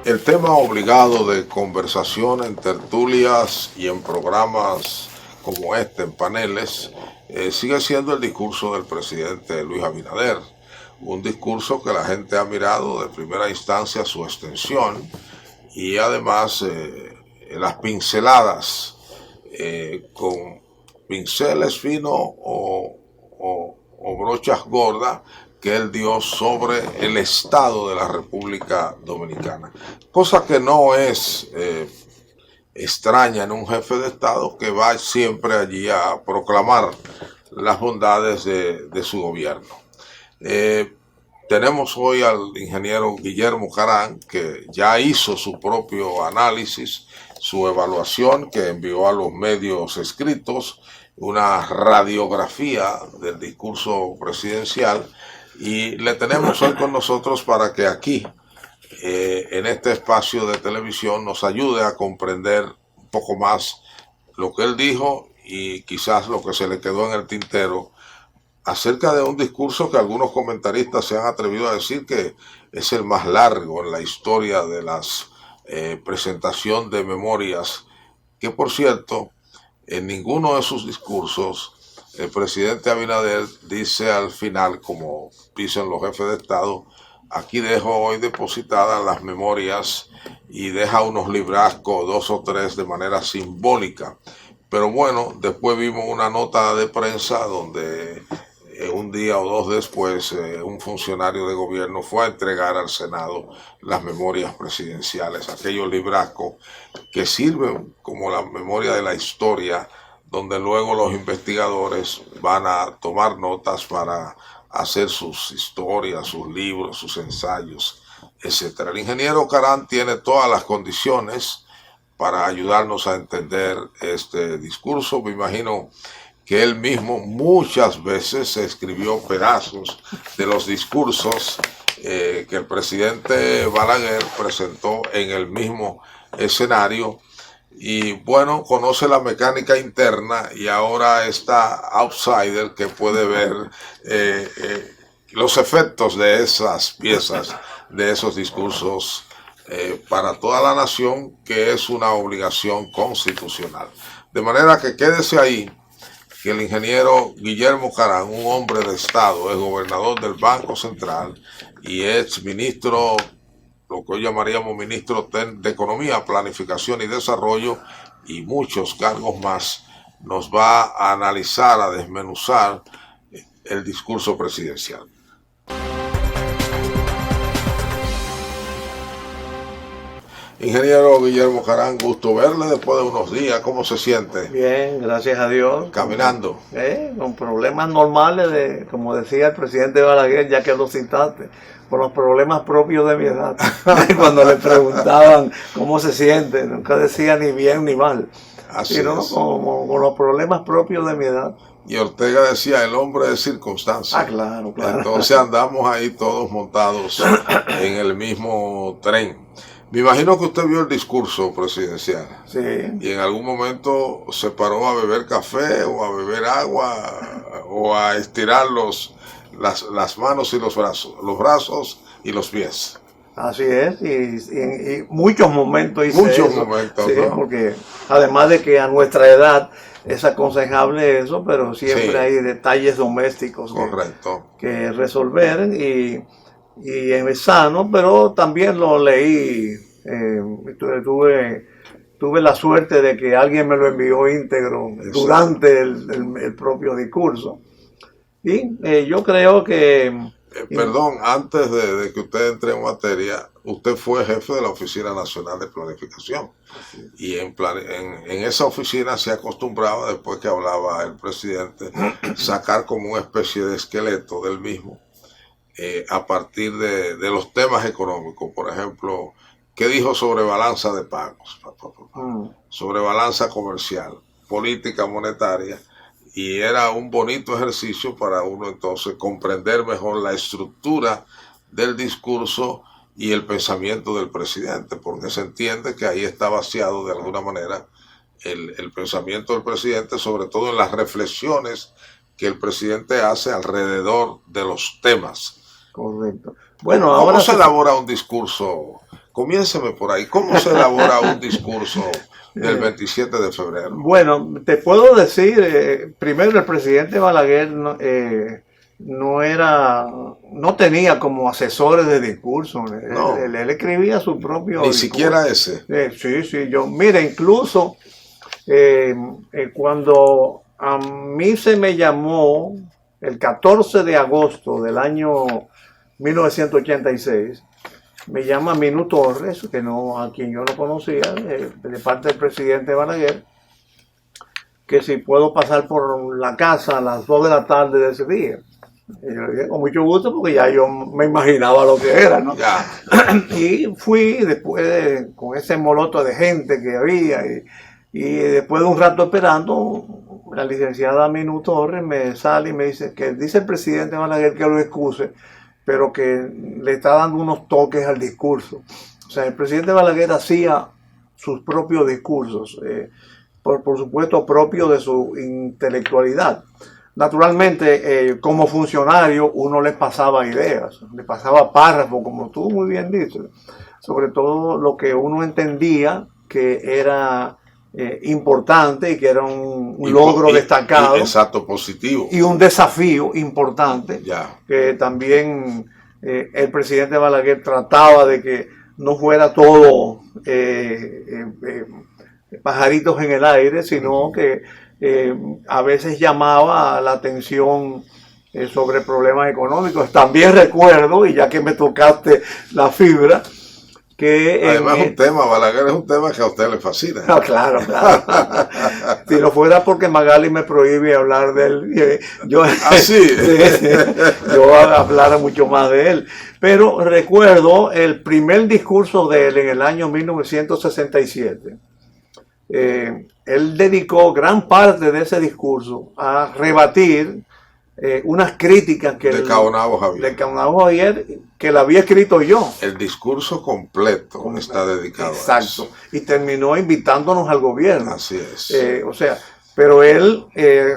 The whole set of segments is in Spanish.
El tema obligado de conversación en tertulias y en programas como este, en paneles, sigue siendo el discurso del presidente Luis Abinader. Un discurso que la gente ha mirado de primera instancia su extensión y además las pinceladas con pinceles finos o brochas gordas que él dio sobre el estado de la República Dominicana. Cosa que no es extraña en un jefe de Estado que va siempre allí a proclamar las bondades de su gobierno. Tenemos hoy al ingeniero Guillermo Carán, que ya hizo su propio análisis, su evaluación, que envió a los medios escritos, una radiografía del discurso presidencial, y le tenemos hoy con nosotros para que aquí, en este espacio de televisión, nos ayude a comprender un poco más lo que él dijo y quizás lo que se le quedó en el tintero acerca de un discurso que algunos comentaristas se han atrevido a decir que es el más largo en la historia de las presentación de memorias, que por cierto, en ninguno de sus discursos el presidente Abinader dice al final, como dicen los jefes de Estado, aquí dejo hoy depositadas las memorias, y deja unos librascos, 2 o 3 de manera simbólica. Pero bueno, después vimos una nota de prensa donde un día o dos después un funcionario de gobierno fue a entregar al Senado las memorias presidenciales, aquellos librascos que sirven como la memoria de la historia, donde luego los investigadores van a tomar notas para hacer sus historias, sus libros, sus ensayos, etc. El ingeniero Carán tiene todas las condiciones para ayudarnos a entender este discurso. Me imagino que él mismo muchas veces escribió pedazos de los discursos que el presidente Balaguer presentó en el mismo escenario, y bueno, conoce la mecánica interna y ahora está outsider que puede ver los efectos de esas piezas, de esos discursos para toda la nación, que es una obligación constitucional. De manera que quédese ahí, que el ingeniero Guillermo Carán, un hombre de Estado, es gobernador del Banco Central y es ministro, lo que hoy llamaríamos ministro de Economía, Planificación y Desarrollo, y muchos cargos más, nos va a analizar, a desmenuzar el discurso presidencial. Ingeniero Guillermo Carán, gusto verle después de unos días. ¿Cómo se siente? Bien, gracias a Dios. Caminando. Con problemas normales, como decía el presidente Balaguer, ya que lo citaste, con los problemas propios de mi edad. Cuando le preguntaban cómo se siente, nunca decía ni bien ni mal, sino con los problemas propios de mi edad. Y Ortega decía, el hombre de circunstancias. Ah, claro, claro. Entonces andamos ahí todos montados en el mismo tren. Me imagino que usted vio el discurso presidencial. Sí. Y en algún momento se paró a beber café o a beber agua o a estirar las manos y los brazos y los pies. Así es, y muchos momentos hice muchos eso. Momentos, sí, ¿no? Porque además de que a nuestra edad es aconsejable eso, pero siempre sí, hay detalles domésticos que resolver, y es sano, pero también lo leí, tuve la suerte de que alguien me lo envió íntegro durante el propio discurso, y yo creo que... Perdón, antes de que usted entre en materia, usted fue jefe de la Oficina Nacional de Planificación, y en esa oficina se acostumbraba, después que hablaba el presidente, sacar como una especie de esqueleto del mismo, a partir de los temas económicos. Por ejemplo, ¿qué dijo sobre balanza de pagos? Sobre balanza comercial, política monetaria, y era un bonito ejercicio para uno entonces comprender mejor la estructura del discurso y el pensamiento del presidente, porque se entiende que ahí está vaciado de alguna manera el pensamiento del presidente, sobre todo en las reflexiones que el presidente hace alrededor de los temas. Correcto. Bueno, ¿cómo se elabora un discurso Comiénceme por ahí. ¿Cómo se elabora un discurso del 27 de febrero? Bueno, te puedo decir, primero el presidente Balaguer no tenía como asesores de discurso. No. Él escribía su propio Ni discurso. siquiera ese. Sí, mira, incluso cuando a mí se me llamó el 14 de agosto del año 1986, me llama Minu Torres, a quien yo no conocía, de parte del presidente Balaguer, que si puedo pasar por la casa a las 2 de la tarde de ese día. Y yo dije, con mucho gusto, porque ya yo me imaginaba lo que era, ¿no? Ya. Y fui después con ese moloto de gente que había, y después de un rato esperando, la licenciada Minu Torres me sale y me dice que dice el presidente Balaguer que lo excuse, pero que le está dando unos toques al discurso. O sea, el presidente Balaguer hacía sus propios discursos, por supuesto propio de su intelectualidad. Naturalmente, como funcionario, uno les pasaba ideas, le pasaba párrafos, como tú muy bien dices, sobre todo lo que uno entendía que era importante y que era un logro destacado. Exacto, positivo. Y un desafío importante, Ya. que también el presidente Balaguer trataba de que no fuera todo pajaritos en el aire, sino que a veces llamaba la atención sobre problemas económicos. También recuerdo, y ya que me tocaste la fibra, que además es un tema, Balaguer es un tema que a usted le fascina. No, claro. Si no fuera porque Magali me prohíbe hablar de él, yo hablara mucho más de él. Pero recuerdo el primer discurso de él en el año 1967. Él dedicó gran parte de ese discurso a rebatir unas críticas que de Caonabo Javier, que la había escrito yo. El discurso completo está dedicado a eso. Y terminó invitándonos al gobierno. Así es. Pero él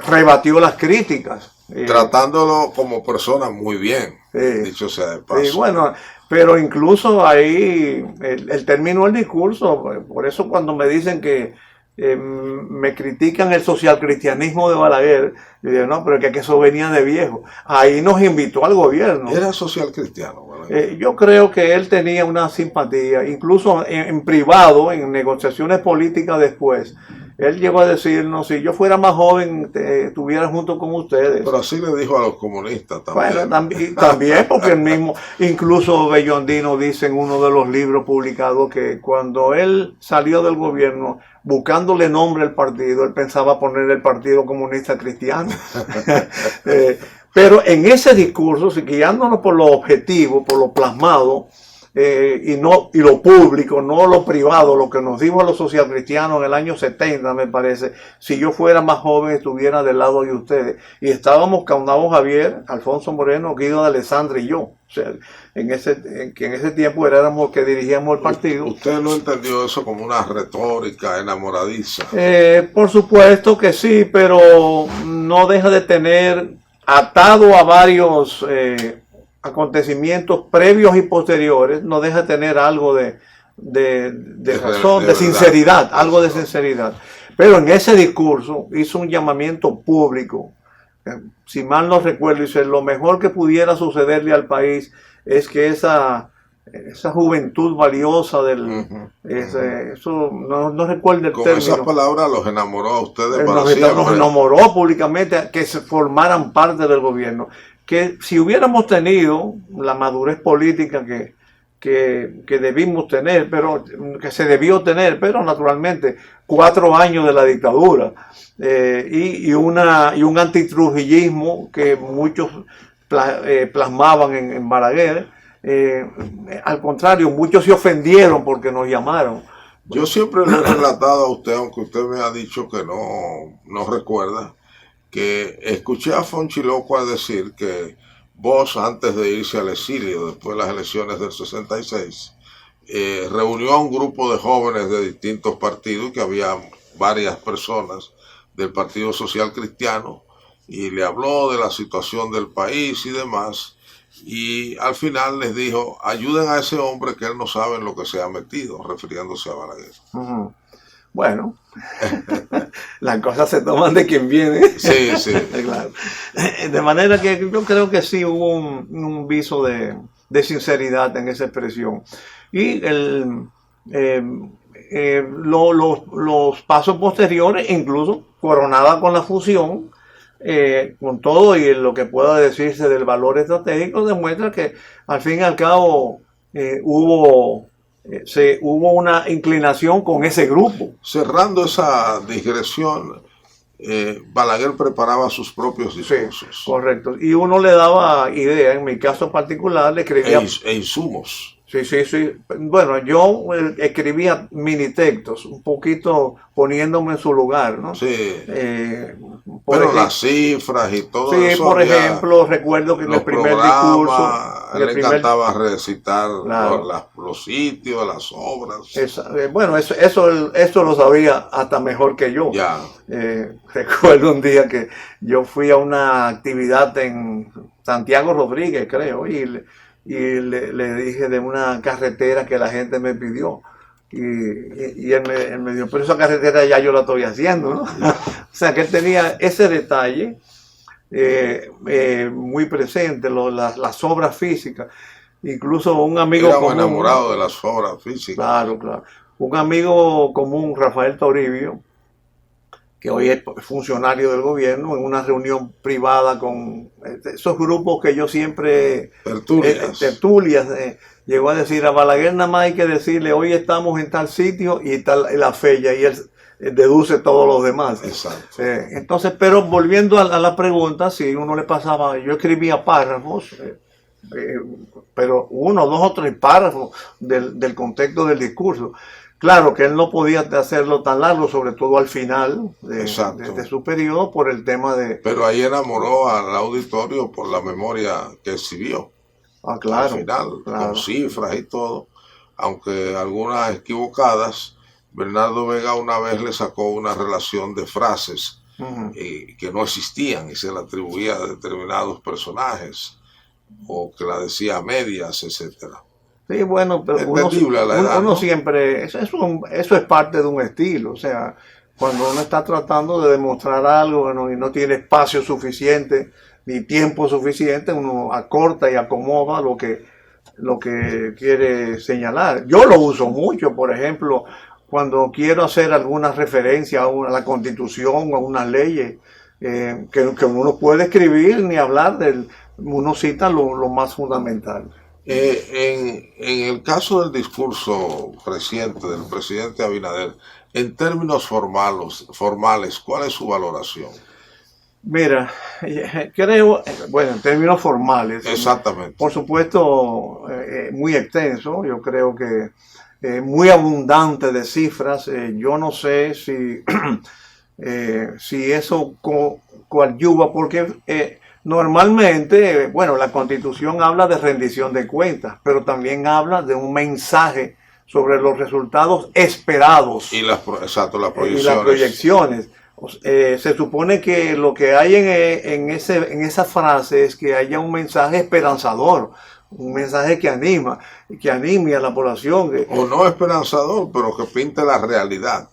rebatió las críticas. Tratándolo como persona muy bien, dicho sea de paso. Bueno, pero incluso ahí él terminó el discurso. Por eso cuando me dicen que me critican el socialcristianismo de Balaguer, yo digo, no, pero que eso venía de viejo. Ahí nos invitó al gobierno. ¿Era socialcristiano, Balaguer? Yo creo que él tenía una simpatía, incluso en privado, en negociaciones políticas después. Él llegó a decirnos, si yo fuera más joven, estuviera junto con ustedes. Pero así le dijo a los comunistas también. Bueno, también porque él mismo, incluso Bellondino dice en uno de los libros publicados que cuando él salió del gobierno, buscándole nombre al partido, él pensaba poner el Partido Comunista Cristiano. Pero en ese discurso, guiándonos por lo objetivo, por lo plasmado, y lo público, no lo privado, lo que nos dijo a los socialcristianos en el año 70, me parece, si yo fuera más joven estuviera del lado de ustedes. Y estábamos Caonabo Javier, Alfonso Moreno, Guido de Alessandri y yo. O sea, en ese tiempo éramos los que dirigíamos el partido. ¿Usted no entendió eso como una retórica enamoradiza? Por supuesto que sí, pero no deja de tener atado a varios acontecimientos previos y posteriores, no deja de tener algo de razón, de sinceridad, algo de sinceridad. Pero en ese discurso hizo un llamamiento público, si mal no recuerdo, dice, lo mejor que pudiera sucederle al país es que esa juventud valiosa eso no recuerdo el término. Con esas palabras los enamoró a ustedes para siempre. Nos enamoró públicamente que se formaran parte del gobierno. Que si hubiéramos tenido la madurez política que debimos tener, pero que se debió tener, pero naturalmente 4 años de la dictadura y un antitrujillismo que muchos plasmaban en Balaguer. Al contrario, muchos se ofendieron porque nos llamaron. Yo siempre le he relatado a usted, aunque usted me ha dicho que no recuerda, que escuché a Fonchilocua decir que Bosch, antes de irse al exilio, después de las elecciones del 66, reunió a un grupo de jóvenes de distintos partidos, que había varias personas del Partido Social Cristiano, y le habló de la situación del país y demás, y al final les dijo, ayuden a ese hombre que él no sabe en lo que se ha metido, refiriéndose a Balaguer. Ujú. Bueno, las cosas se toman de quien viene. Sí, sí. Claro. De manera que yo creo que sí hubo un viso de sinceridad en esa expresión. Y los pasos posteriores, incluso coronada con la fusión, con todo y lo que pueda decirse del valor estratégico, demuestra que al fin y al cabo hubo una inclinación con ese grupo. Cerrando esa digresión, Balaguer preparaba sus propios discursos. Sí, correcto. Y uno le daba idea, en mi caso particular, le escribía... E insumos. Sí, sí, sí. Bueno, yo escribía mini textos, un poquito poniéndome en su lugar, ¿no? Sí. Pero las cifras y todo sí, eso. Sí, por ejemplo, recuerdo que en el primer discurso... le encantaba recitar claro, los sitios, las obras. Bueno, eso lo sabía hasta mejor que yo. Ya. Recuerdo un día que yo fui a una actividad en Santiago Rodríguez, creo, y le dije de una carretera que la gente me pidió. Y él me dijo, pero esa carretera ya yo la estoy haciendo, ¿no? O sea, que él tenía ese detalle muy presente, las obras físicas. Incluso un amigo común, enamorado de las obras físicas. Claro, claro. Un amigo común, Rafael Toribio, que hoy es funcionario del gobierno, en una reunión privada con esos grupos que yo siempre... Tertulias. Llegó a decir, a Balaguer nada más hay que decirle, hoy estamos en tal sitio y tal la fecha, y él deduce todos los demás. Exacto. Entonces, pero volviendo a la pregunta, si uno le pasaba, yo escribía párrafos, pero 1, 2 o 3 párrafos del contexto del discurso. Claro que él no podía hacerlo tan largo, sobre todo al final de su periodo, por el tema de... Pero ahí enamoró al auditorio por la memoria que exhibió. Claro. Al final, con cifras y todo, aunque algunas equivocadas. Bernardo Vega una vez le sacó una relación de frases que no existían y se la atribuía a determinados personajes, o que la decía a medias, etcétera. Sí, bueno, pero uno siempre, eso es parte de un estilo, o sea, cuando uno está tratando de demostrar algo y no tiene espacio suficiente ni tiempo suficiente, uno acorta y acomoda lo que quiere señalar. Yo lo uso mucho, por ejemplo, cuando quiero hacer alguna referencia a la Constitución o a unas leyes que uno puede escribir ni hablar, uno cita lo más fundamental. En el caso del discurso reciente del presidente Abinader, en términos formales, ¿cuál es su valoración? Mira, creo, bueno, en términos formales. Exactamente. Por supuesto, muy extenso, yo creo que muy abundante de cifras. Yo no sé si eso coadyuva, porque normalmente, bueno, la Constitución habla de rendición de cuentas, pero también habla de un mensaje sobre los resultados esperados. Y las proyecciones. Y las proyecciones. Se supone que lo que hay en esa frase es que haya un mensaje esperanzador, un mensaje que anime a la población. O no esperanzador, pero que pinte la realidad.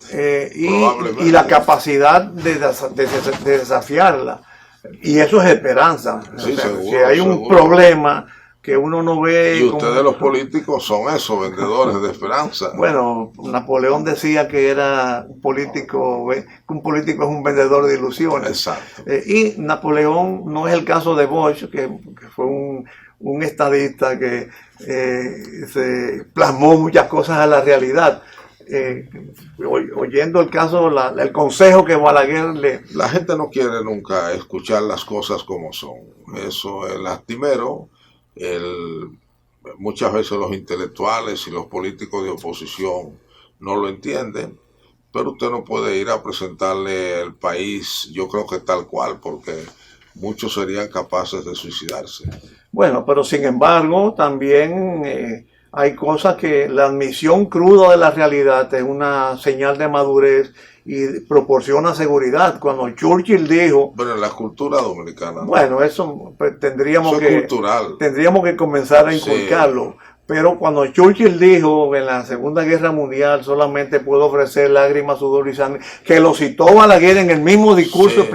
Y la capacidad de desafiarla. Y eso es esperanza. Sí, o sea, seguro, si hay un problema que uno no ve... Y ustedes los políticos son eso, vendedores de esperanza. Bueno, Napoleón decía que era un político es un vendedor de ilusiones. Exacto. Y Napoleón no es el caso de Bosch, que fue un estadista que se plasmó muchas cosas a la realidad. Oyendo el caso, el consejo que Balaguer La gente no quiere nunca escuchar las cosas como son. Eso es lastimero. Muchas veces los intelectuales y los políticos de oposición no lo entienden, pero usted no puede ir a presentarle el país, yo creo que tal cual, porque muchos serían capaces de suicidarse. Bueno, pero sin embargo, también hay cosas que la admisión cruda de la realidad es una señal de madurez y proporciona seguridad. Cuando Churchill dijo... Bueno, en la cultura dominicana. Bueno, eso pues, tendríamos que comenzar a inculcarlo. Sí. Pero cuando Churchill dijo en la Segunda Guerra Mundial solamente puedo ofrecer lágrimas, sudor y sangre, que lo citó Balaguer en el mismo discurso, sí,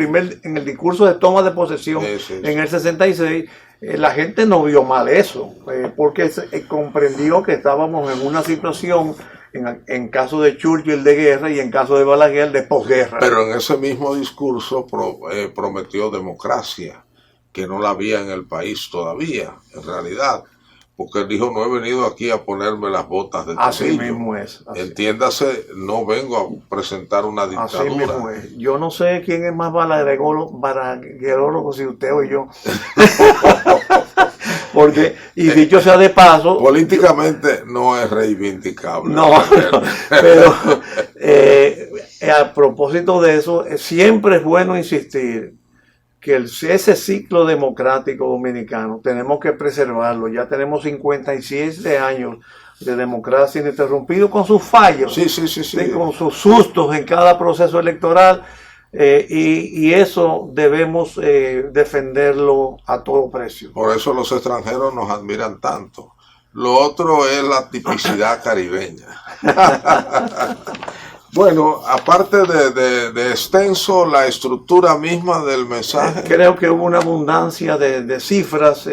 en el discurso de toma de posesión, en el 66, la gente no vio mal eso, porque comprendió que estábamos en una situación, en caso de Churchill, de guerra, y en caso de Balaguer, de posguerra. Pero en ese mismo discurso prometió democracia, que no la había en el país todavía, en realidad. Porque él dijo, no he venido aquí a ponerme las botas de así mismo es. Así. Entiéndase, no vengo a presentar una dictadura. Así mismo es. Yo no sé quién es más balaguerólogo, si usted o yo. Porque, y dicho sea de paso... Políticamente no es reivindicable. No, pero a propósito de eso, siempre es bueno insistir que ese ciclo democrático dominicano tenemos que preservarlo. Ya tenemos 57 años de democracia ininterrumpido con sus fallos, sí. Con sus sustos en cada proceso electoral, y eso debemos defenderlo a todo precio. Por eso los extranjeros nos admiran tanto. Lo otro es la tipicidad caribeña. Bueno, aparte de extenso, la estructura misma del mensaje. Creo que hubo una abundancia de cifras,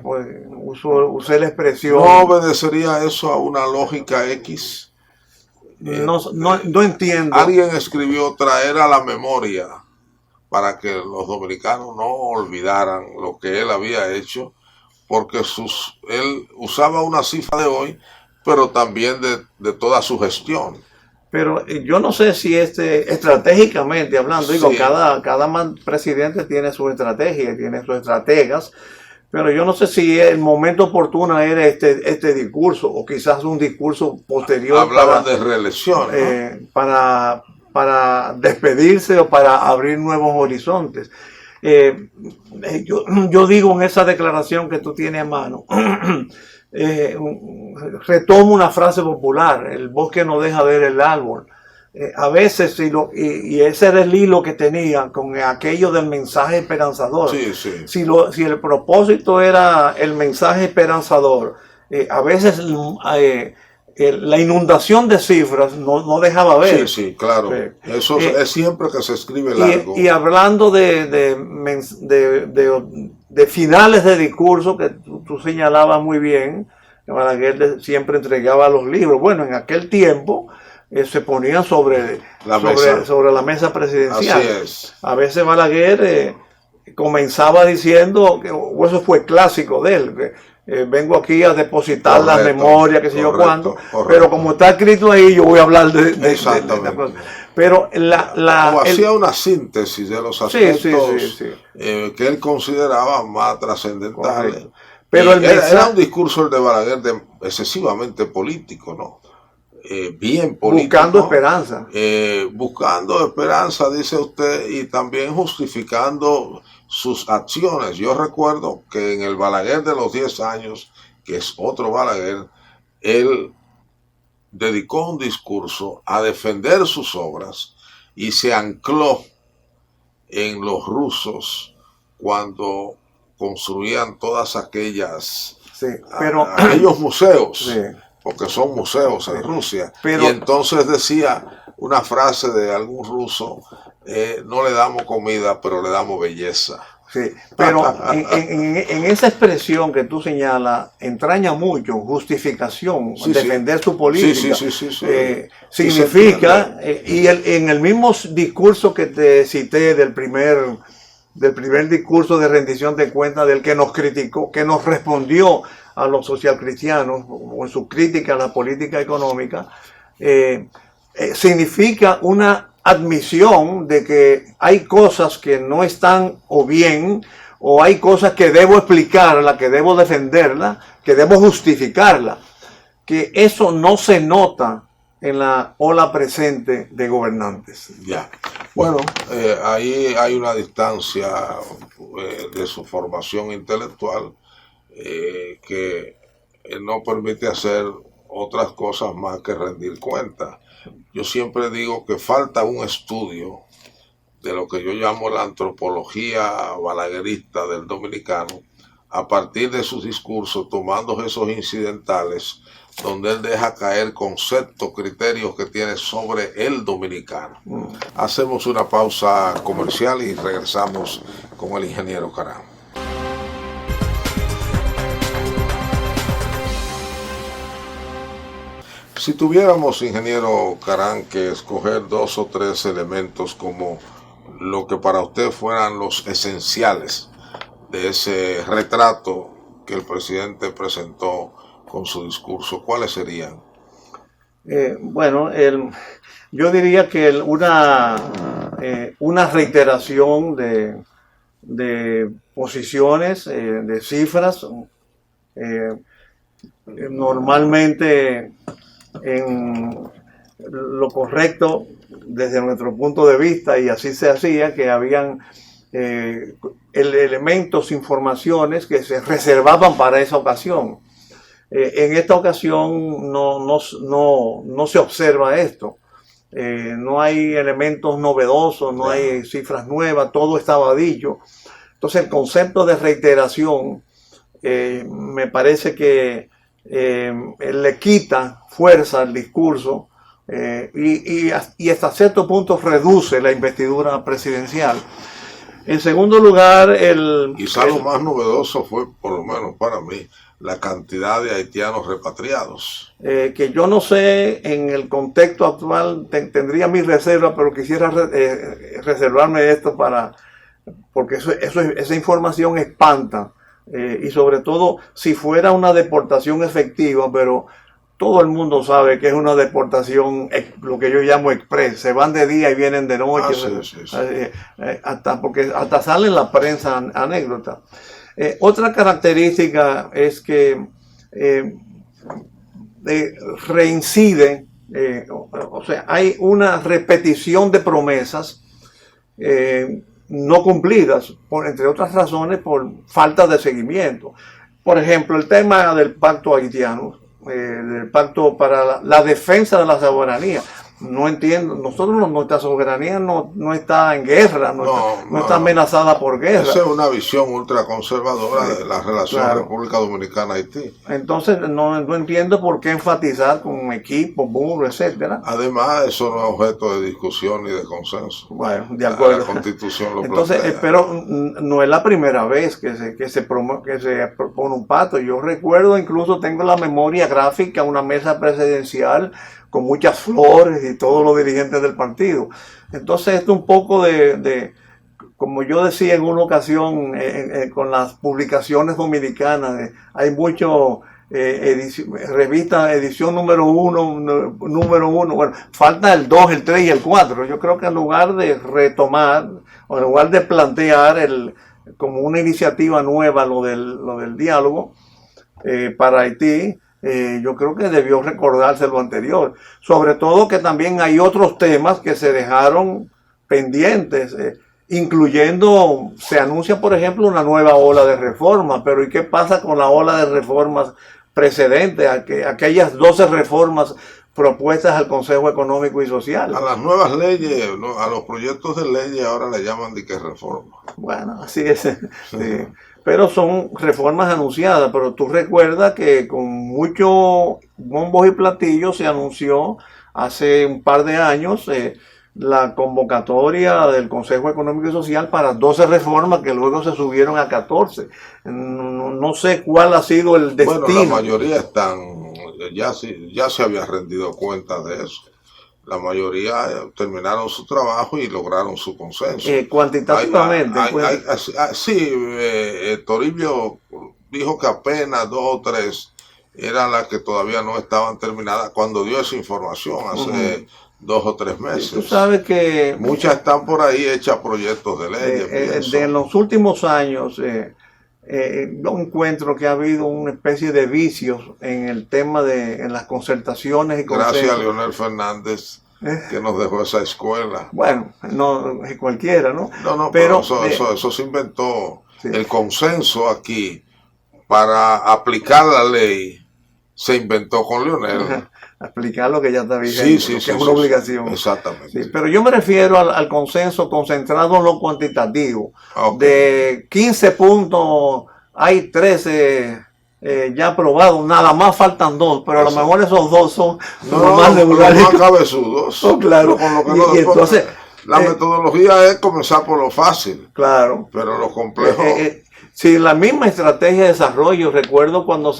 pues, usé la expresión. ¿No obedecería eso a una lógica X? No entiendo. Alguien escribió traer a la memoria para que los dominicanos no olvidaran lo que él había hecho, porque él usaba una cifra de hoy, pero también de toda su gestión. Pero yo no sé si estratégicamente hablando, digo, cada presidente tiene su estrategia, tiene sus estrategas, pero yo no sé si el momento oportuno era este discurso, o quizás un discurso posterior. Hablaban de reelección, ¿no? Para despedirse o para abrir nuevos horizontes. Yo digo en esa declaración que tú tienes a mano, retomo una frase popular: el bosque no deja ver el árbol. A veces, y ese era el hilo que tenía con aquello del mensaje esperanzador. Si el propósito era el mensaje esperanzador, a veces la inundación de cifras no dejaba ver. Sí, claro. Eso es siempre que se escribe largo. Y hablando de finales de discurso, que tú señalabas muy bien, que Balaguer siempre entregaba los libros. Bueno, en aquel tiempo se ponían sobre la mesa presidencial. Así es. A veces Balaguer comenzaba diciendo, o eso fue clásico de él, que vengo aquí a depositar las memorias, qué sé yo cuándo, pero como está escrito ahí, yo voy a hablar de esta cosa. Pero hacía una síntesis de los aspectos que él consideraba más trascendentales. Pero era un discurso el de Balaguer excesivamente político, ¿no? Bien político. Buscando esperanza, dice usted, y también justificando sus acciones. Yo recuerdo que en el Balaguer de los 10 años, que es otro Balaguer, él dedicó un discurso a defender sus obras y se ancló en los rusos cuando construían todas aquellos museos, porque son museos en Rusia. Y entonces decía una frase de algún ruso: no le damos comida, pero le damos belleza. Sí, pero en esa expresión que tú señalas entraña mucho justificación, defender su política. Significa, y en el mismo discurso que te cité del primer discurso de rendición de cuentas, del que nos criticó, que nos respondió a los socialcristianos con su crítica a la política económica, significa una admisión de que hay cosas que no están o bien, o hay cosas que debo explicarla, que debo defenderla, que debo justificarla, que eso no se nota en la ola presente de gobernantes. Ya. Bueno, ahí hay una distancia de su formación intelectual que no permite hacer otras cosas más que rendir cuentas. Yo siempre digo que falta un estudio de lo que yo llamo la antropología balaguerista del dominicano, a partir de sus discursos, tomando esos incidentales, donde él deja caer conceptos, criterios que tiene sobre el dominicano. Hacemos una pausa comercial y regresamos con el ingeniero Carán. Si tuviéramos, ingeniero Carán, que escoger 2 o 3 elementos como lo que para usted fueran los esenciales de ese retrato que el presidente presentó con su discurso, ¿cuáles serían? Bueno, yo diría que una reiteración de posiciones, de cifras, normalmente en lo correcto desde nuestro punto de vista, y así se hacía, que habían elementos, informaciones que se reservaban para esa ocasión. En esta ocasión no se observa esto. No hay elementos novedosos, no hay cifras nuevas, todo estaba dicho. Entonces el concepto de reiteración me parece que le quita fuerza al discurso y hasta cierto punto reduce la investidura presidencial. En segundo lugar, quizá lo más novedoso fue, por lo menos para mí, la cantidad de haitianos repatriados. Que yo no sé, en el contexto actual tendría mis reservas, pero quisiera reservarme esto porque esa información espanta. Y sobre todo, si fuera una deportación efectiva, pero todo el mundo sabe que es una deportación, lo que yo llamo express. Se van de día y vienen de noche. Sí. Porque hasta sale en la prensa anécdota. Otra característica es que reincide, o sea, hay una repetición de promesas no cumplidas, entre otras razones, por falta de seguimiento. Por ejemplo, el tema del pacto haitiano, del pacto para la defensa de la soberanía. No entiendo, nuestra soberanía no está en guerra, no está amenazada por guerra. Esa es una visión ultraconservadora de la relación República Dominicana-Haití. Entonces no entiendo por qué enfatizar con equipo, muro, etcétera. Además, eso no es objeto de discusión ni de consenso. Bueno, de acuerdo. La Constitución lo Entonces, plantea. pero no es la primera vez que se propone un pacto. Yo recuerdo, incluso tengo la memoria gráfica, una mesa presidencial con muchas flores y todos los dirigentes del partido. Entonces esto un poco como yo decía en una ocasión con las publicaciones dominicanas, hay mucho revista edición número uno, bueno, falta el 2, el 3 y el 4. Yo creo que en lugar de retomar, o en lugar de plantear como una iniciativa nueva lo del diálogo para Haití, yo creo que debió recordarse lo anterior. Sobre todo que también hay otros temas que se dejaron pendientes, incluyendo, se anuncia por ejemplo una nueva ola de reformas, pero ¿y qué pasa con la ola de reformas precedentes, aquellas 12 reformas propuestas al Consejo Económico y Social? A las nuevas leyes, a los proyectos de leyes ahora le llaman de que reforma. Bueno, así es. Sí. Pero son reformas anunciadas, pero tú recuerdas que con muchos bombos y platillos se anunció hace un par de años la convocatoria del Consejo Económico y Social para 12 reformas que luego se subieron a 14. No sé cuál ha sido el destino. Bueno, la mayoría ya se había rendido cuenta de eso. La mayoría terminaron su trabajo y lograron su consenso. Cuantitativamente. Sí, Toribio dijo que apenas 2 o 3 eran las que todavía no estaban terminadas cuando dio esa información hace 2 o 3 meses. Tú sabes que muchas están por ahí hechas proyectos de ley. De los últimos años, yo encuentro que ha habido una especie de vicios en el tema en las concertaciones y consensos. Gracias a Leonel Fernández que nos dejó esa escuela. Bueno, no es cualquiera, ¿no? No, pero eso se inventó. Sí. El consenso aquí para aplicar la ley se inventó con Leonel. Explicar lo que ya está vigente, Sí, que es una obligación. Exactamente. Sí, pero yo me refiero al consenso concentrado en lo cuantitativo. Okay. De 15 puntos, hay 13 ya aprobados, nada más faltan 2, pero a lo mejor esos 2 son más neurálgicos. Más cabezudos. Oh, claro. Con lo que y entonces, la metodología es comenzar por lo fácil. Claro. Pero lo complejo... Sí, la misma estrategia de desarrollo. Recuerdo cuando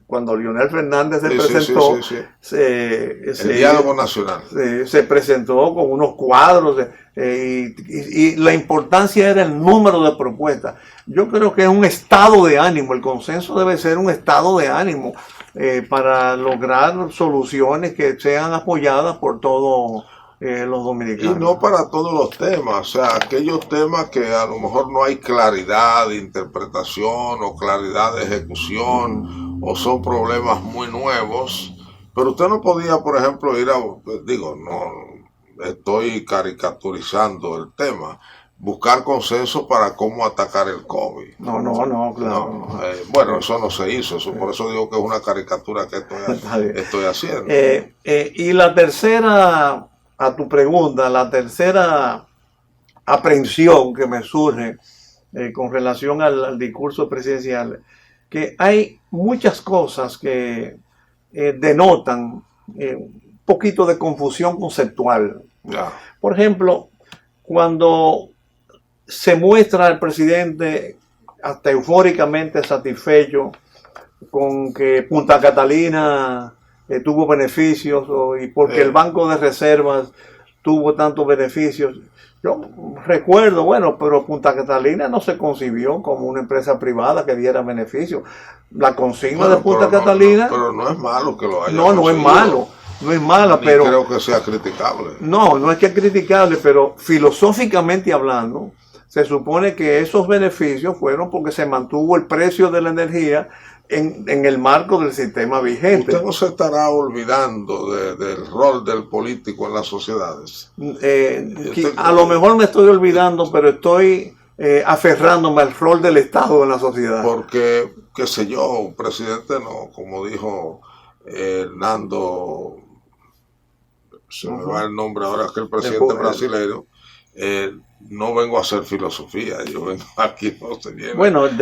cuando Leonel Fernández se presentó, el diálogo nacional. Se presentó con unos cuadros y la importancia era el número de propuestas. Yo creo que es un estado de ánimo, el consenso debe ser un estado de ánimo para lograr soluciones que sean apoyadas por todos los dominicanos. Y no para todos los temas, o sea, aquellos temas que a lo mejor no hay claridad de interpretación o claridad de ejecución o son problemas muy nuevos, pero usted no podía, por ejemplo, no estoy caricaturizando el tema, buscar consenso para cómo atacar el COVID. No, claro. Bueno, eso no se hizo, por eso digo que es una caricatura que estoy haciendo. Y la tercera... A tu pregunta, la tercera aprehensión que me surge con relación al discurso presidencial, que hay muchas cosas que denotan un poquito de confusión conceptual. Ya. Por ejemplo, cuando se muestra al presidente hasta eufóricamente satisfecho con que Punta Catalina tuvo beneficios y porque el Banco de Reservas tuvo tantos beneficios. Yo recuerdo, pero Punta Catalina no se concibió como una empresa privada que diera beneficios. La consigna de Punta Catalina... pero no es malo que lo haya No es malo. No es mala, pero... creo que sea criticable. No es que es criticable, pero filosóficamente hablando, se supone que esos beneficios fueron porque se mantuvo el precio de la energía en el marco del sistema vigente. ¿Usted no se estará olvidando del rol del político en las sociedades? A lo mejor me estoy olvidando, pero estoy aferrándome al rol del Estado en la sociedad. Porque, qué sé yo, un presidente no, como dijo Hernando, se me va el nombre ahora, que el presidente brasileño, no vengo a hacer filosofía, yo vengo aquí, no se viene.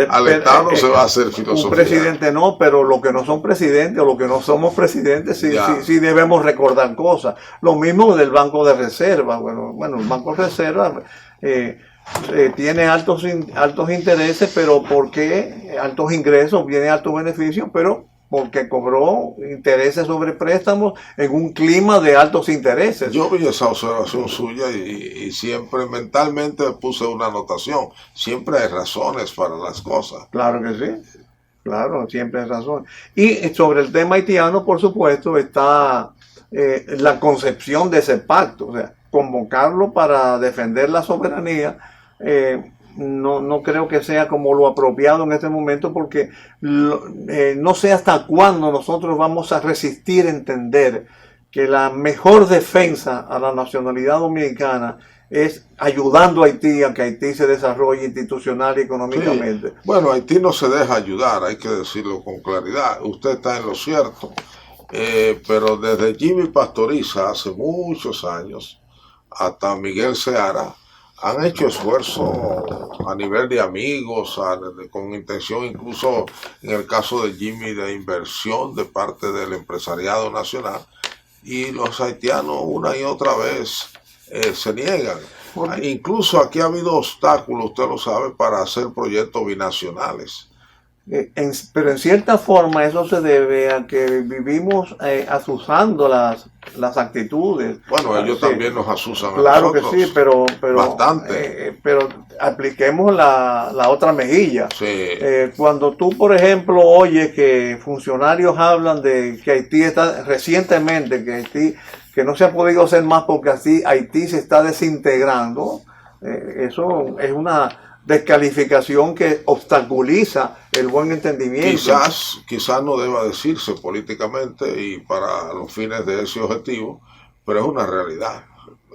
Al Estado se va a hacer filosofía. Un presidente no, pero los que no son presidentes o los que no somos presidentes sí debemos recordar cosas. Lo mismo del Banco de Reserva. Bueno, el Banco de Reserva tiene altos intereses, pero ¿por qué? Altos ingresos, viene altos beneficios, pero porque cobró intereses sobre préstamos en un clima de altos intereses. Yo vi esa observación suya y siempre mentalmente puse una anotación. Siempre hay razones para las cosas. Claro que sí. Claro, siempre hay razón. Y sobre el tema haitiano, por supuesto, está la concepción de ese pacto. O sea, convocarlo para defender la soberanía. No creo que sea como lo apropiado en este momento, porque no sé hasta cuándo nosotros vamos a resistir entender que la mejor defensa a la nacionalidad dominicana es ayudando a Haití a que Haití se desarrolle institucional y económicamente. Sí. Bueno, Haití no se deja ayudar, hay que decirlo con claridad. Usted está en lo cierto, pero desde Jimmy Pastoriza hace muchos años hasta Miguel Seara han hecho esfuerzos a nivel de amigos, con intención incluso en el caso de Jimmy de inversión de parte del empresariado nacional, y los haitianos una y otra vez se niegan. Incluso aquí ha habido obstáculos, usted lo sabe, para hacer proyectos binacionales. Pero en cierta forma eso se debe a que vivimos azuzando las actitudes. Bueno, ellos también nos azuzan. Claro que sí, pero bastante. Pero apliquemos la otra mejilla. Sí. Cuando tú, por ejemplo, oyes que funcionarios hablan de que Haití está recientemente, que no se ha podido hacer más porque así Haití se está desintegrando, eso es una descalificación que obstaculiza el buen entendimiento. Quizás no deba decirse políticamente y para los fines de ese objetivo, pero es una realidad.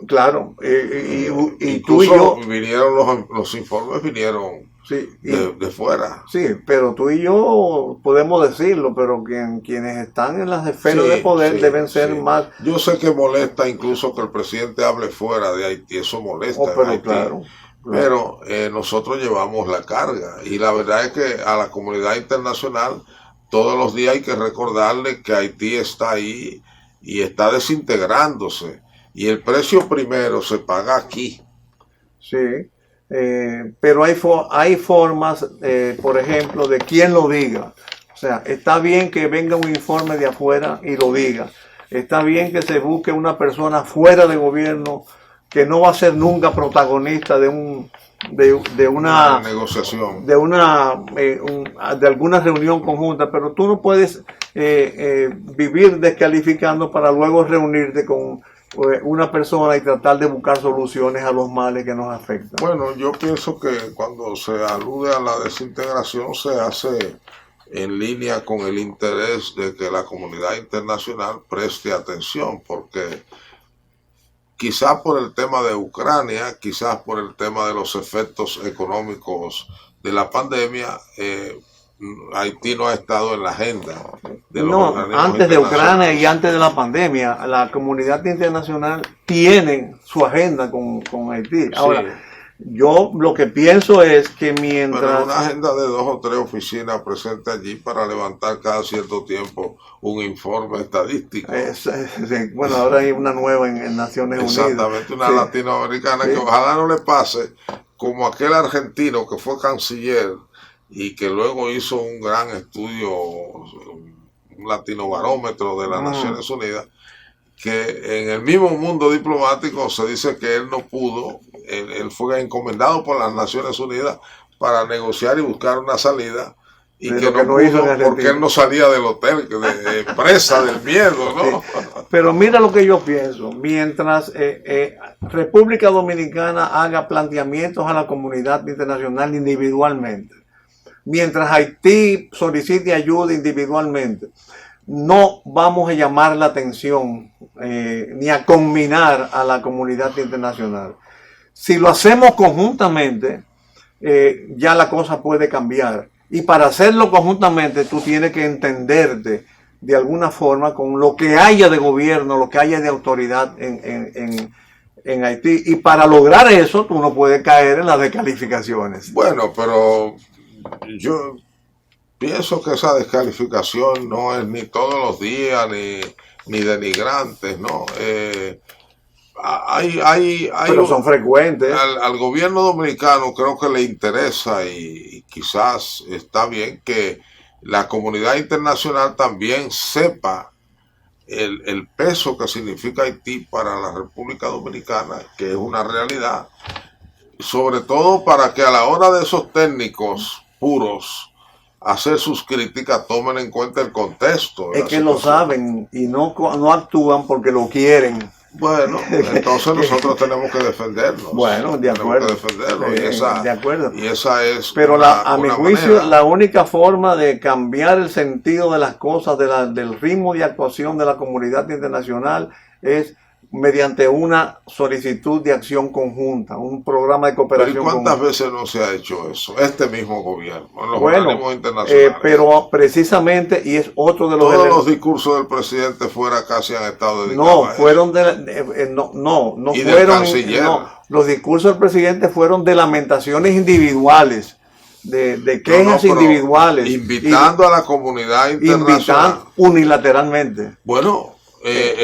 Claro, y tú y yo vinieron los informes vinieron Sí, de fuera. Sí, pero tú y yo podemos decirlo, pero quienes están en las esferas de poder deben ser más... Yo sé que molesta incluso que el presidente hable fuera de Haití, eso molesta en pero Haití. claro. Pero nosotros llevamos la carga y la verdad es que a la comunidad internacional todos los días hay que recordarle que Haití está ahí y está desintegrándose y el precio primero se paga aquí. Sí, pero hay formas, por ejemplo, de quien lo diga. O sea, está bien que venga un informe de afuera y lo diga. Está bien que se busque una persona fuera de gobierno que no va a ser nunca protagonista de una negociación, de alguna reunión conjunta, pero tú no puedes vivir descalificando para luego reunirte con una persona y tratar de buscar soluciones a los males que nos afectan. Bueno, yo pienso que cuando se alude a la desintegración se hace en línea con el interés de que la comunidad internacional preste atención, porque quizás por el tema de Ucrania, quizás por el tema de los efectos económicos de la pandemia, Haití no ha estado en la agenda de los organismos antes de Ucrania y antes de la pandemia, la comunidad internacional tiene su agenda con Haití. Ahora, sí. Yo lo que pienso es que mientras... Pero una agenda de 2 o 3 oficinas presentes allí para levantar cada cierto tiempo un informe estadístico. Sí. Bueno, ahora hay una nueva en Naciones Unidas. Exactamente, una latinoamericana que ojalá no le pase como aquel argentino que fue canciller y que luego hizo un gran estudio, un latinobarómetro de las Naciones Unidas, que en el mismo mundo diplomático se dice que él no pudo, él fue encomendado por las Naciones Unidas para negociar y buscar una salida, y que no pudo porque él no salía del hotel, de presa del miedo, ¿no? Sí. Pero mira lo que yo pienso, mientras República Dominicana haga planteamientos a la comunidad internacional individualmente, mientras Haití solicite ayuda individualmente, no vamos a llamar la atención ni a conminar a la comunidad internacional. Si lo hacemos conjuntamente, ya la cosa puede cambiar. Y para hacerlo conjuntamente, tú tienes que entenderte de alguna forma con lo que haya de gobierno, lo que haya de autoridad en Haití. Y para lograr eso, tú no puedes caer en las descalificaciones. Bueno, pero yo pienso que esa descalificación no es ni todos los días ni denigrantes, ¿no? Pero son frecuentes. Al gobierno dominicano creo que le interesa y quizás está bien que la comunidad internacional también sepa el peso que significa Haití para la República Dominicana, que es una realidad, sobre todo para que a la hora de esos técnicos puros hacer sus críticas tomen en cuenta el contexto. Es que lo saben y no actúan porque lo quieren. Bueno, entonces nosotros tenemos que defendernos. Bueno, de acuerdo. Tenemos que defendernos. De acuerdo. Y esa es. Pero a mi juicio, la única forma de cambiar el sentido de las cosas, del ritmo de actuación de la comunidad internacional, es mediante una solicitud de acción conjunta, un programa de cooperación. ¿Pero y cuántas veces no se ha hecho eso? Este mismo gobierno, en los organismos internacionales. Pero precisamente, y es otro de los... Todos los discursos del presidente fuera casi han estado dedicados no, a eso. fueron ¿Y fueron... del canciller? No, los discursos del presidente fueron de lamentaciones individuales, de quejas individuales. Invitando a la comunidad internacional. Invitando unilateralmente. Bueno...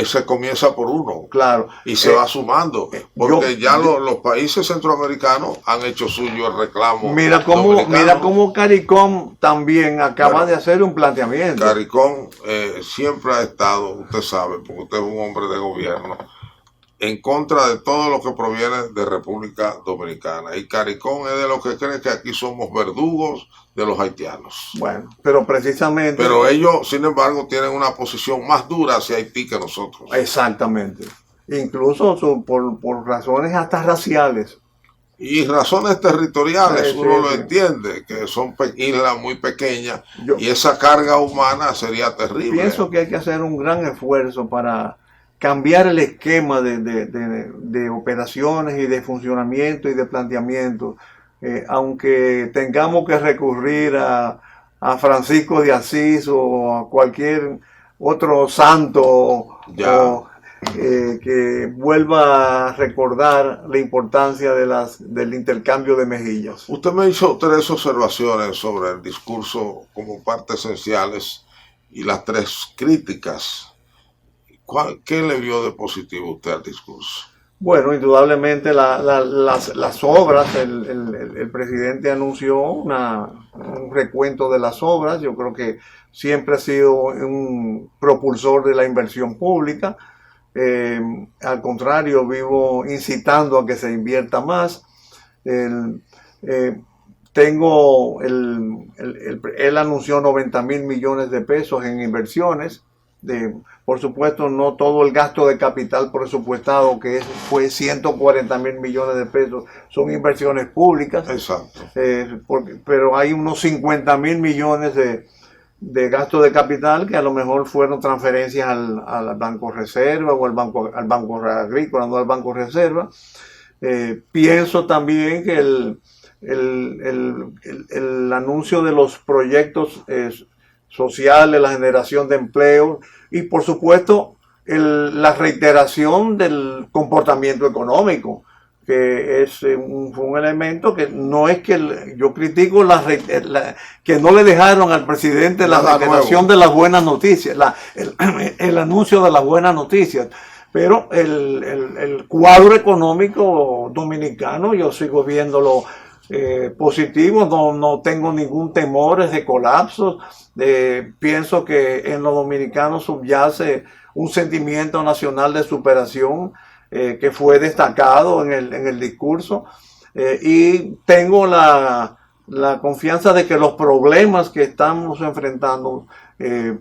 se comienza por uno, claro, y se va sumando, porque los países centroamericanos han hecho suyo el reclamo. Mira cómo CARICOM también acaba de hacer un planteamiento. CARICOM siempre ha estado, usted sabe, porque usted es un hombre de gobierno, en contra de todo lo que proviene de República Dominicana. Y CARICOM es de los que cree que aquí somos verdugos de los haitianos. Bueno, pero precisamente... Pero ellos, sin embargo, tienen una posición más dura hacia Haití que nosotros. Exactamente. Incluso por razones hasta raciales. Y razones territoriales, uno lo entiende, que son islas muy pequeñas y esa carga humana sería terrible. Pienso que hay que hacer un gran esfuerzo para cambiar el esquema de operaciones y de funcionamiento y de planteamiento aunque tengamos que recurrir a Francisco de Asís o a cualquier otro santo o, que vuelva a recordar la importancia del intercambio de mejillas. Usted me hizo 3 observaciones sobre el discurso como partes esenciales y las 3 críticas. ¿Qué le vio de positivo usted al discurso? Bueno, indudablemente las obras, el presidente anunció un recuento de las obras. Yo creo que siempre ha sido un propulsor de la inversión pública. Al contrario, vivo incitando a que se invierta más. Él anunció 90.000 millones de pesos en inversiones. Por supuesto, no todo el gasto de capital presupuestado, fue 140.000 millones de pesos, son inversiones públicas. Exacto. Pero hay unos 50.000 millones de gasto de capital que a lo mejor fueron transferencias al Banco Reserva o al Banco Agrícola, no al Banco Reserva. Pienso también que el anuncio de los proyectos sociales, la generación de empleo y por supuesto la reiteración del comportamiento económico, que fue un elemento que no es que yo critico que no le dejaron al presidente la reiteración de las buenas noticias, el anuncio de las buenas noticias, pero el cuadro económico dominicano yo sigo viéndolo positivo, no tengo ningún temor de colapso. Pienso que en los dominicanos subyace un sentimiento nacional de superación que fue destacado en el discurso, y tengo la confianza de que los problemas que estamos enfrentando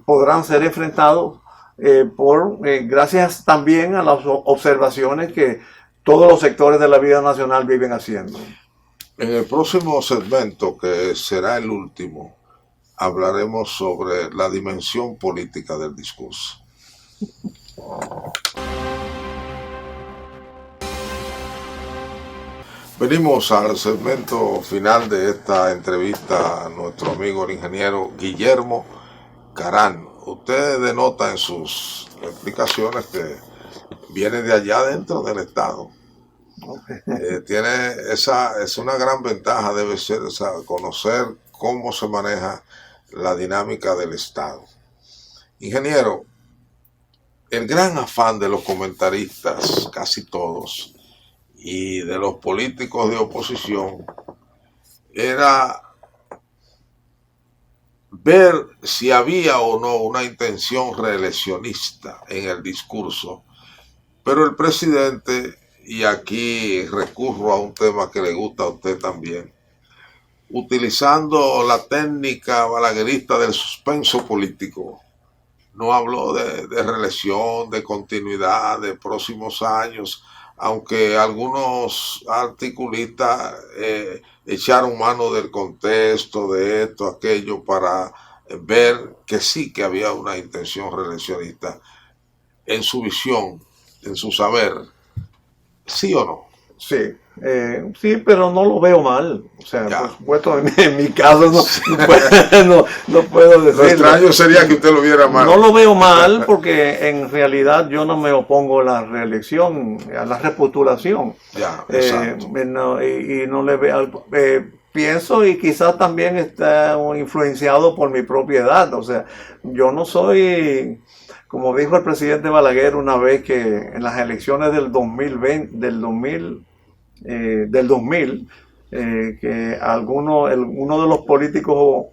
podrán ser enfrentados gracias también a las observaciones que todos los sectores de la vida nacional viven haciendo. En el próximo segmento, que será el último, hablaremos sobre la dimensión política del discurso. Venimos al segmento final de esta entrevista a nuestro amigo el ingeniero Guillermo Carán. Usted denota en sus explicaciones que viene de allá dentro del Estado. Es una gran ventaja, debe ser conocer cómo se maneja la dinámica del Estado. Ingeniero, el gran afán de los comentaristas, casi todos, y de los políticos de oposición, era ver si había o no una intención reeleccionista en el discurso. Pero el presidente, y aquí recurro a un tema que le gusta a usted también, utilizando la técnica balaguerista del suspenso político, no habló de reelección, de continuidad, de próximos años, aunque algunos articulistas echaron mano del contexto, de esto, aquello, para ver que sí que había una intención reeleccionista. En su visión, en su saber, ¿sí o no? Sí, sí, pero no lo veo mal. O sea, por supuesto, en mi caso no puedo decirlo. Lo extraño sería que usted lo viera mal. No lo veo mal porque en realidad yo no me opongo a la reelección, a la repostulación. Ya, exacto. Y no le veo... pienso, y quizás también está influenciado por mi propia edad. O sea, yo no soy... Como dijo el presidente Balaguer una vez, que en las elecciones del 2000, que uno de los políticos,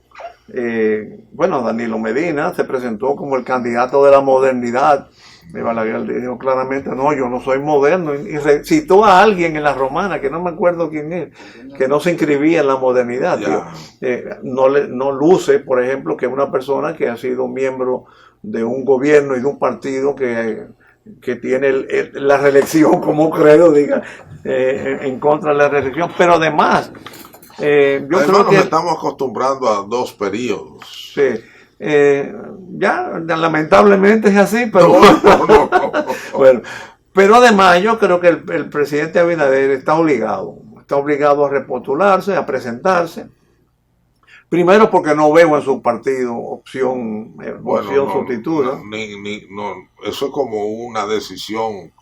Danilo Medina, se presentó como el candidato de la modernidad. Y Balaguer dijo claramente, no, yo no soy moderno. Y citó a alguien en la Romana, que no me acuerdo quién es, que no se inscribía en la modernidad. No luce, por ejemplo, que una persona que ha sido miembro de un gobierno y de un partido que tiene la reelección como credo, en contra de la reelección. Pero además, yo creo que nos estamos acostumbrando a 2 periodos. Sí, ya lamentablemente es así, pero no. Bueno, pero además yo creo que el presidente Abinader está obligado está obligado a repostularse, a presentarse. Primero porque no veo en su partido opción sustituta. Eso es como una decisión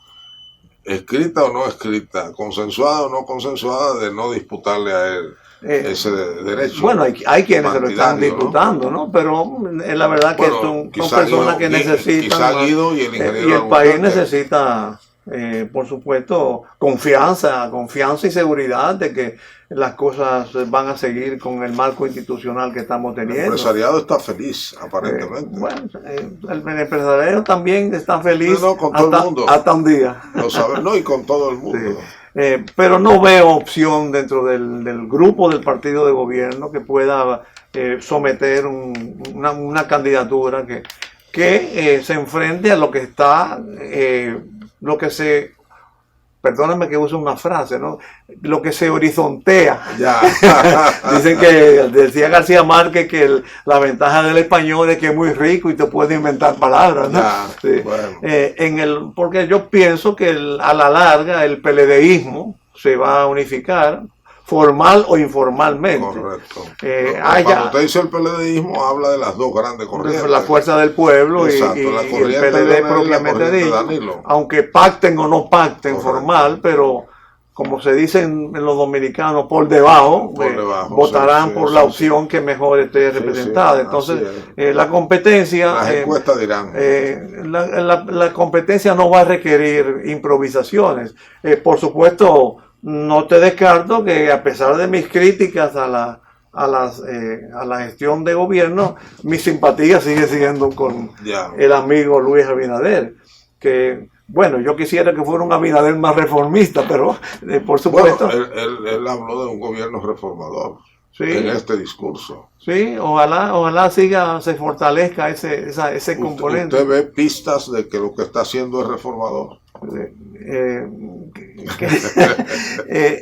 escrita o no escrita, consensuada o no consensuada, de no disputarle a él ese derecho. Bueno, hay quienes se lo están disputando, ¿no? Pero la verdad que son personas que necesitan. Y el país necesita, por supuesto, confianza y seguridad de que las cosas van a seguir con el marco institucional que estamos teniendo. El empresariado está feliz, aparentemente. El empresariado también está feliz, con todo el mundo. Hasta un día. Lo saben, y con todo el mundo. Sí. Pero no veo opción dentro del grupo del partido de gobierno que pueda someter una candidatura que se enfrente a lo que está, perdóname que use una frase, ¿no? Lo que se horizontea. Ya. Dicen que, decía García Márquez, que la ventaja del español es que es muy rico y te puede inventar palabras, ¿no? Ya, sí. Bueno. Porque yo pienso que a la larga el PLDismo se va a unificar, formal o informalmente. Correcto. Cuando usted dice el PLDismo, habla de las dos grandes corrientes. La fuerza del pueblo. Exacto, y el PLD propiamente dicho. Aunque pacten o no pacten. Correcto. Formal, pero como se dice en los dominicanos, por debajo votarán por la opción que mejor esté representada. Entonces, la competencia... Las encuestas dirán. La competencia no va a requerir improvisaciones. Por supuesto, no te descarto que, a pesar de mis críticas a la gestión de gobierno, mi simpatía sigue siendo con el amigo Luis Abinader, que, bueno, yo quisiera que fuera un Abinader más reformista, pero por supuesto... Bueno, él habló de un gobierno reformador. Sí, en este discurso. Sí, ojalá se fortalezca ese componente. ¿Usted ve pistas de que lo que está haciendo es reformador?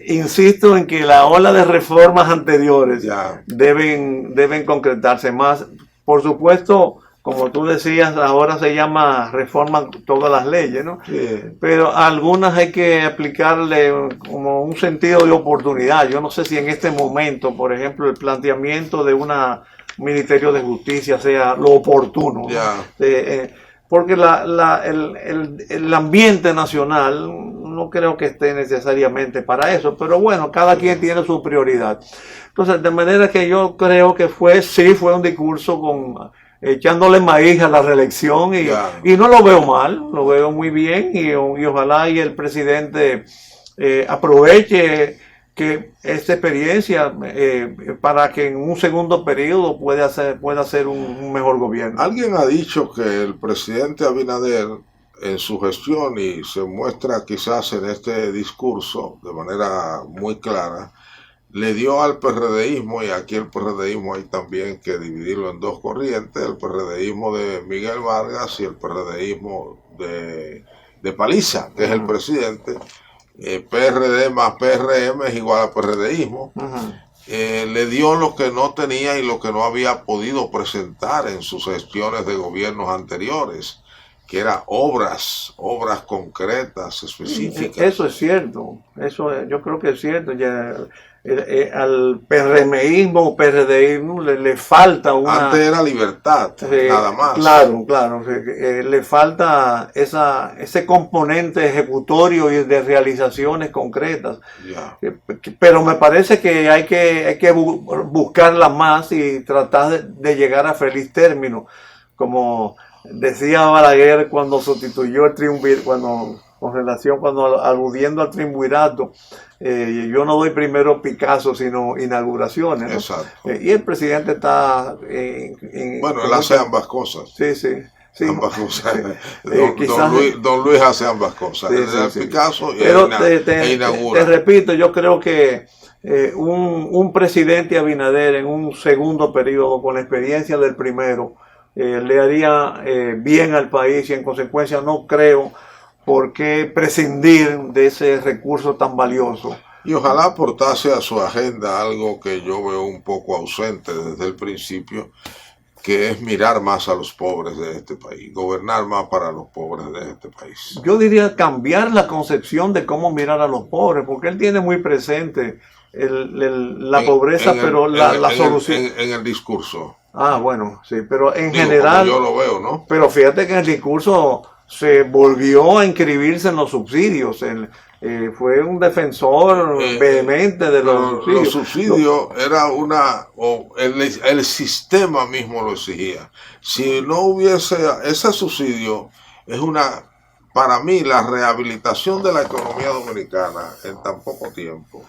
Insisto en que la ola de reformas anteriores deben concretarse más. Por supuesto, como tú decías, ahora se llama reforma todas las leyes, ¿no? Sí. Pero a algunas hay que aplicarle como un sentido de oportunidad. Yo no sé si en este momento, por ejemplo, el planteamiento de un Ministerio de Justicia sea lo oportuno, ¿no? Porque el ambiente nacional no creo que esté necesariamente para eso, pero bueno, cada quien tiene su prioridad. Entonces, de manera que yo creo que fue un discurso echándole maíz a la reelección y no lo veo mal, lo veo muy bien y ojalá y el presidente aproveche que esta experiencia para que en un segundo periodo pueda hacer un mejor gobierno. Alguien ha dicho que el presidente Abinader, en su gestión, y se muestra quizás en este discurso de manera muy clara, le dio al PRDismo, y aquí el PRDismo hay también que dividirlo en dos corrientes, el PRDismo de Miguel Vargas y el PRDismo de Paliza, que es el presidente. PRD más PRM es igual a PRDismo. Le dio lo que no tenía y lo que no había podido presentar en sus gestiones de gobiernos anteriores, que eran obras concretas, específicas. Eso es cierto, yo creo que es cierto. Al PRMismo o PRDismo le falta una... Antes era libertad, nada más. Claro, le falta ese componente ejecutorio y de realizaciones concretas. Pero me parece que hay que buscarla más y tratar de llegar a feliz término. Como decía Balaguer cuando sustituyó el triunvirato, cuando aludiendo al triunvirato, yo no doy primero Picasso sino inauguraciones, ¿no? Exacto. Y el presidente está él hace ambas cosas. Sí. Ambas cosas. Don Luis hace ambas cosas. Picasso e inaugura. Te repito, yo creo que un presidente Abinader en un segundo periodo, con la experiencia del primero, le haría bien al país, y en consecuencia no creo por qué prescindir de ese recurso tan valioso. Y ojalá aportase a su agenda algo que yo veo un poco ausente desde el principio, que es mirar más a los pobres de este país, gobernar más para los pobres de este país. Yo diría cambiar la concepción de cómo mirar a los pobres, porque él tiene muy presente la pobreza, pero la solución... En el discurso. Ah, bueno, sí, pero en general... Yo lo veo, ¿no? Pero fíjate que en el discurso se volvió a inscribirse en los subsidios. Fue un defensor vehemente de los subsidios. Los subsidios era el sistema mismo lo exigía. Si no hubiese ese subsidio, para mí, la rehabilitación de la economía dominicana en tan poco tiempo,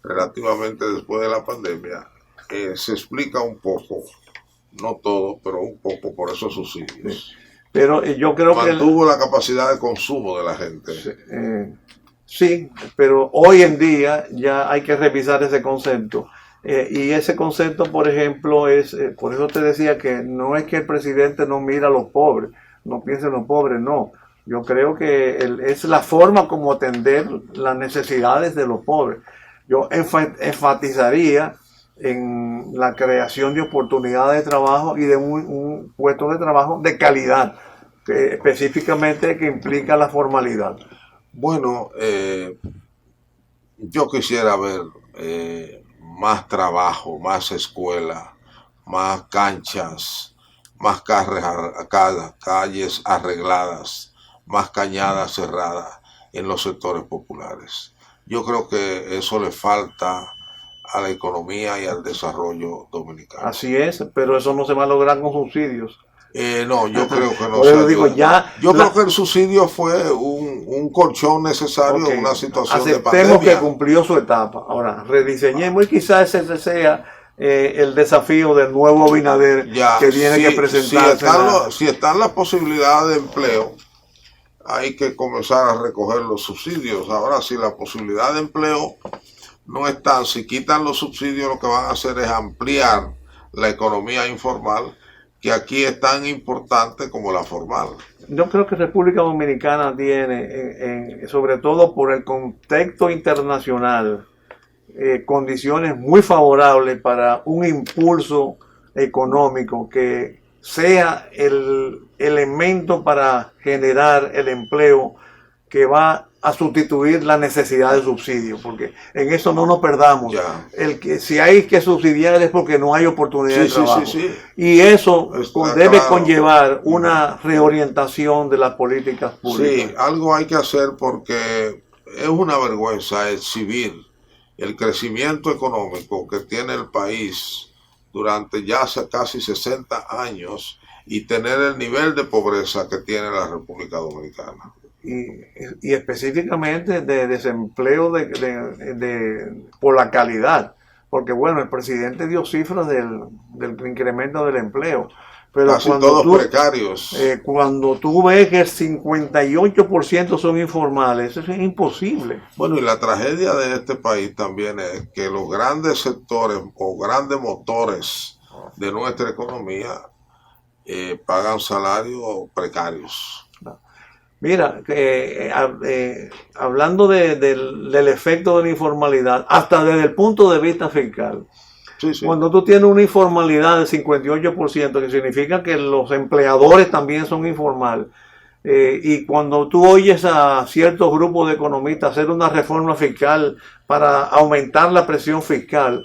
relativamente después de la pandemia, se explica un poco, no todo, pero un poco por esos subsidios. Sí. Pero yo creo que mantuvo la capacidad de consumo de la gente. Sí, pero hoy en día ya hay que revisar ese concepto. Y ese concepto, por ejemplo, por eso te decía que no es que el presidente no mira a los pobres, no piensa en los pobres, no. Yo creo que es la forma como atender las necesidades de los pobres. Yo enfatizaría en la creación de oportunidades de trabajo y de un puesto de trabajo de calidad, específicamente que implica la formalidad. Bueno, yo quisiera ver más trabajo, más escuela, más canchas, más calles arregladas, más cañadas cerradas en los sectores populares. Yo creo que eso le falta a la economía y al desarrollo dominicano. Así es, pero eso no se va a lograr con subsidios. No, yo creo que no. Creo que el subsidio fue un colchón necesario en una situación de pandemia. Aceptemos que cumplió su etapa. Ahora, rediseñemos y quizás ese sea el desafío del nuevo Abinader que tiene que presentarse. Si están las posibilidades de empleo, hay que comenzar a recoger los subsidios. Ahora, si la posibilidad de empleo no están, si quitan los subsidios, lo que van a hacer es ampliar la economía informal, que aquí es tan importante como la formal. Yo creo que República Dominicana tiene, sobre todo por el contexto internacional, condiciones muy favorables para un impulso económico que sea el elemento para generar el empleo que va a sustituir la necesidad de subsidio, porque en eso no nos perdamos. Si hay que subsidiar es porque no hay oportunidad de trabajo. Y eso debe conllevar una reorientación de las políticas públicas. Sí, algo hay que hacer porque es una vergüenza exhibir el crecimiento económico que tiene el país durante ya casi 60 años y tener el nivel de pobreza que tiene la República Dominicana. Y específicamente de desempleo por la calidad, porque bueno, el presidente dio cifras del incremento del empleo, pero casi todos precarios. Cuando tú ves que el 58% son informales, eso es imposible. Bueno, y la tragedia de este país también es que los grandes sectores o grandes motores de nuestra economía pagan salarios precarios. Mira, hablando del efecto de la informalidad, hasta desde el punto de vista fiscal, cuando tú tienes una informalidad del 58%, que significa que los empleadores también son informales, y cuando tú oyes a ciertos grupos de economistas hacer una reforma fiscal para aumentar la presión fiscal,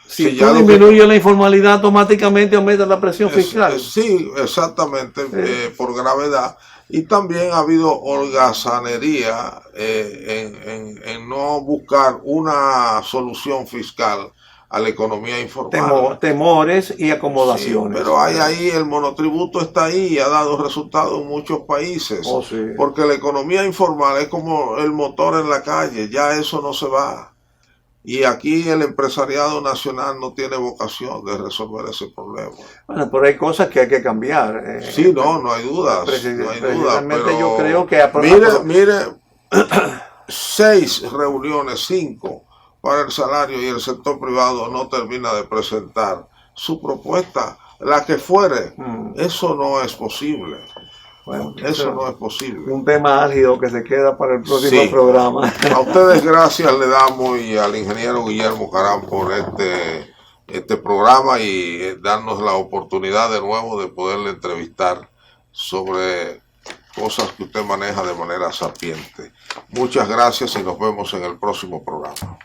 si tú disminuyes la informalidad, automáticamente aumenta la presión fiscal. Sí, exactamente, por gravedad. Y también ha habido holgazanería en no buscar una solución fiscal a la economía informal. Temores y acomodaciones. Sí, pero ahí el monotributo está ahí y ha dado resultados en muchos países. Porque la economía informal es como el motor en la calle, ya eso no se va. Y aquí el empresariado nacional no tiene vocación de resolver ese problema. Bueno, pero hay cosas que hay que cambiar. Sí, no hay dudas. Pero yo creo que... Mire, 6 reuniones, 5 para el salario y el sector privado no termina de presentar su propuesta, la que fuere. Eso no es posible. Bueno, eso no es posible. Un tema álgido que se queda para el próximo programa. A ustedes gracias le damos y al ingeniero Guillermo Carán por este este programa y darnos la oportunidad de nuevo de poderle entrevistar sobre cosas que usted maneja de manera sapiente. Muchas gracias y nos vemos en el próximo programa.